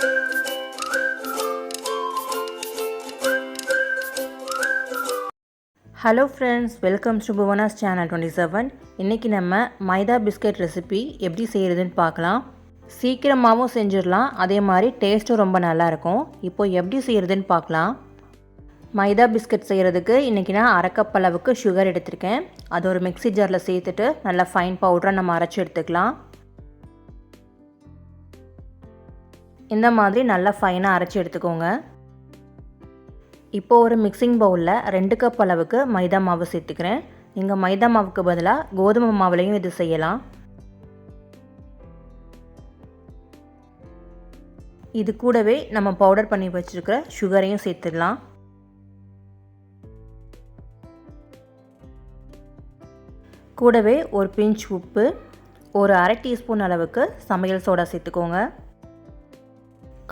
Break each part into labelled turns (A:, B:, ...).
A: Hello friends, welcome to Bhuvana's channel 27. இன்னைக்கு நம்ம மைதா biscuit recipe எப்படி செய்யறதுன்னு பார்க்கலாம். சீக்கிரமாவும் செஞ்சிடலாம், அதே மாதிரி டேஸ்ட்டும் ரொம்ப நல்லா இருக்கும். இப்போ எப்படி செய்யறதுன்னு பார்க்கலாம். மைதா பிஸ்கட் செய்யறதுக்கு இன்னைக்கு நான் 1/2 கப் அளவுக்கு சுகர் எடுத்திருக்கேன். அது ஒரு மிக்ஸி ஜாரில் சேர்த்துட்டு நல்லா ஃபைன் பவுடரை நம்ம அரைச்சி எடுத்துக்கலாம். இந்த மாதிரி நல்லா ஃபைனாக அரைச்சி எடுத்துக்கோங்க. இப்போ ஒரு மிக்சிங் பவுலில் 2 கப் அளவுக்கு மைதா மாவு சேர்த்துக்கிறேன். நீங்கள் மைதா மாவுக்கு பதிலாக கோதுமை மாவுலையும் இது செய்யலாம். இது கூடவே நம்ம பவுடர் பண்ணி வச்சுருக்கிற சுகரையும் சேர்த்துடலாம். கூடவே ஒரு பிஞ்ச் உப்பு, ஒரு 1/2 டீஸ்பூன் அளவுக்கு சமையல் சோடா சேர்த்துக்கோங்க.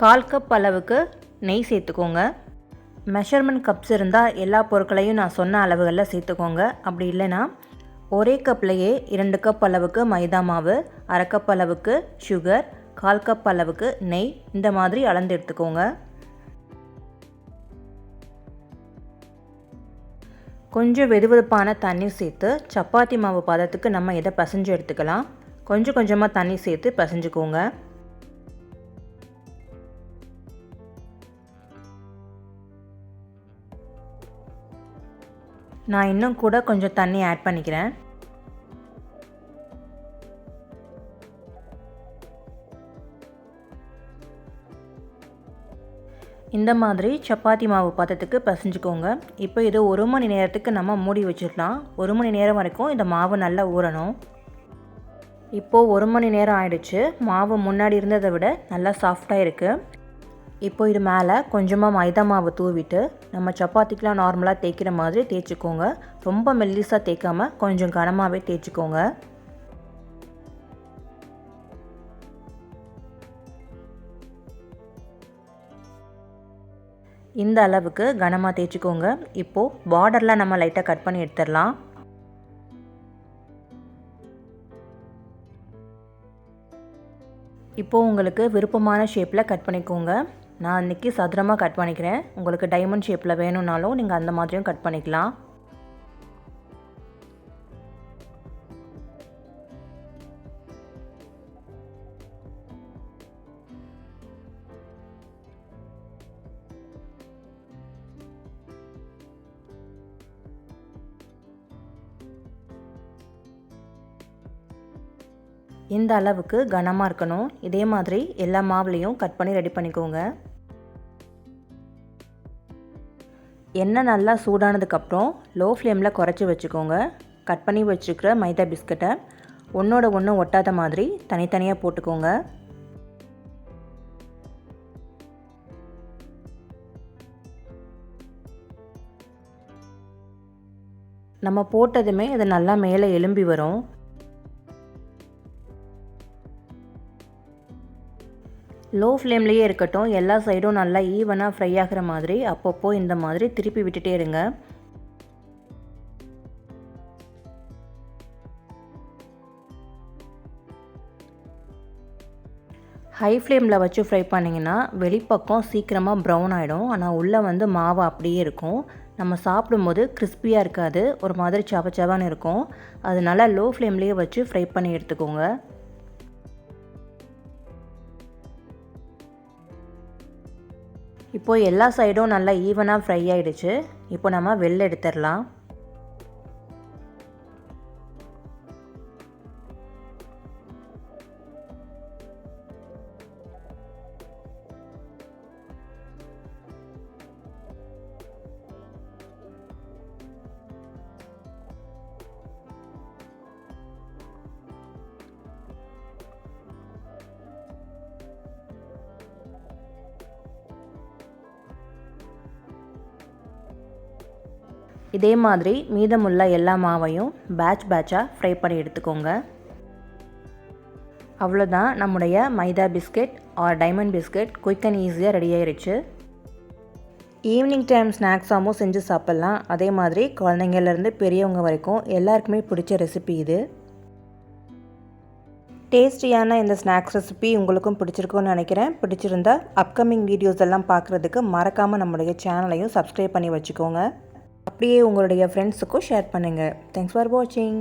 A: 1/4 கப் அளவுக்கு நெய் சேர்த்துக்கோங்க. மெஷர்மெண்ட் கப்ஸ் இருந்தால் எல்லா பொருட்களையும் நான் சொன்ன அளவுகளில் சேர்த்துக்கோங்க. அப்படி இல்லைன்னா ஒரே கப்லேயே 2 கப் அளவுக்கு மைதா மாவு, 1/2 கப் அளவுக்கு சுகர், 1/4 கப் அளவுக்கு நெய் இந்த மாதிரி அளந்து எடுத்துக்கோங்க. கொஞ்சம் வெதுவெதுப்பான தண்ணி சேர்த்து சப்பாத்தி மாவு பதத்துக்கு நம்ம இதை பிசைஞ்சு எடுத்துக்கலாம். கொஞ்சம் கொஞ்சமாக தண்ணி சேர்த்து பிசைஞ்சுக்கோங்க. நான் இன்னும் கூட கொஞ்சம் தண்ணி ஆட் பண்ணிக்கிறேன். இந்த மாதிரி சப்பாத்தி மாவு பதத்துக்கு பிசைஞ்சுக்கோங்க. இப்போ இது 1 மணி நேரத்துக்கு நம்ம மூடி வச்சிடலாம். 1 மணி நேரம் வரைக்கும் இந்த மாவு நல்லா ஊறணும். இப்போது 1 மணி நேரம் ஆயிடுச்சு. மாவு முன்னாடி இருந்ததை விட நல்லா சாஃப்டாக இருக்குது. இப்போ இது மேலே கொஞ்சமாக மைதா மாவு தூவிட்டு நம்ம சப்பாத்திக்கெலாம் நார்மலாக தேய்க்கிற மாதிரி தேய்ச்சிக்கோங்க. ரொம்ப மெல்லிஸாக தேய்க்காமல் கொஞ்சம் கனமாகவே தேய்ச்சிக்கோங்க. இந்த அளவுக்கு கனமாக தேய்ச்சிக்கோங்க. இப்போது பார்டர்லாம் நம்ம லைட்டாக கட் பண்ணி எடுத்துடலாம். இப்போது உங்களுக்கு விருப்பமான ஷேப்பில் கட் பண்ணிக்கோங்க. நான் இன்றைக்கி சதுரமாக கட் பண்ணிக்கிறேன். உங்களுக்கு டைமண்ட் ஷேப்பில் வேணும்னாலும் நீங்கள் அந்த மாதிரியும் கட் பண்ணிக்கலாம். இந்த அளவுக்கு கனமாக இருக்கணும். இதே மாதிரி எல்லா மாவுலையும் கட் பண்ணி ரெடி பண்ணிக்கோங்க. எண்ணெய் நல்லா சூடானதுக்கப்புறம் லோ ஃப்ளேமில் குறைச்சி வச்சுக்கோங்க. கட் பண்ணி வச்சுக்கிற மைதா பிஸ்கட்டை ஒன்றோட ஒன்று ஒட்டாத மாதிரி தனித்தனியாக போட்டுக்கோங்க. நம்ம போட்டதுமே அது நல்லா மேலே எலும்பி வரும். லோ ஃப்ளேம்லேயே இருக்கட்டும். எல்லா சைடும் நல்லா ஈவனாக ஃப்ரை ஆகிற மாதிரி அப்பப்போ இந்த மாதிரி திருப்பி விட்டுட்டே இருங்க. ஹை ஃப்ளேமில் வச்சு ஃப்ரை பண்ணிங்கன்னா வெளிப்பக்கம் சீக்கிரமாக ப்ரௌன் ஆகிடும். ஆனால் உள்ளே வந்து மாவு அப்படியே இருக்கும். நம்ம சாப்பிடும்போது கிறிஸ்பியாக இருக்காது, ஒரு மாதிரி சவச்சவான்னு இருக்கும். அதனால லோ ஃப்ளேம்லேயே வச்சு ஃப்ரை பண்ணி எடுத்துக்கோங்க. இப்போது எல்லா சைடும் நல்லா ஈவனாக ஃப்ரை ஆகிடுச்சு. இப்போ நம்ம வெளில எடுத்துடலாம். இதே மாதிரி மீதமுள்ள எல்லா மாவையும் பேட்சாக ஃப்ரை பண்ணி எடுத்துக்கோங்க. அவ்வளோதான், நம்முடைய maida biscuit or diamond biscuit quick and ஈஸியாக ரெடி ஆயிடுச்சு. ஈவினிங் டைம் ஸ்நாக்ஸாகவும் செஞ்சு சாப்பிட்லாம். அதே மாதிரி குழந்தைங்கள்லேருந்து பெரியவங்க வரைக்கும் எல்லாருக்குமே பிடிச்ச ரெசிபி இது. டேஸ்டியான இந்த ஸ்நாக்ஸ் ரெசிபி உங்களுக்கும் பிடிச்சிருக்கும்னு நினைக்கிறேன். பிடிச்சிருந்தா அப்கமிங் வீடியோஸ் எல்லாம் பார்க்குறதுக்கு மறக்காமல் நம்மளுடைய சேனலையும் சப்ஸ்கிரைப் பண்ணி வச்சுக்கோங்க. அப்படியே உங்களுடைய ஃப்ரெண்ட்ஸுக்கும் ஷேர் பண்ணுங்கள். தேங்க்ஸ் ஃபார் வாட்சிங்.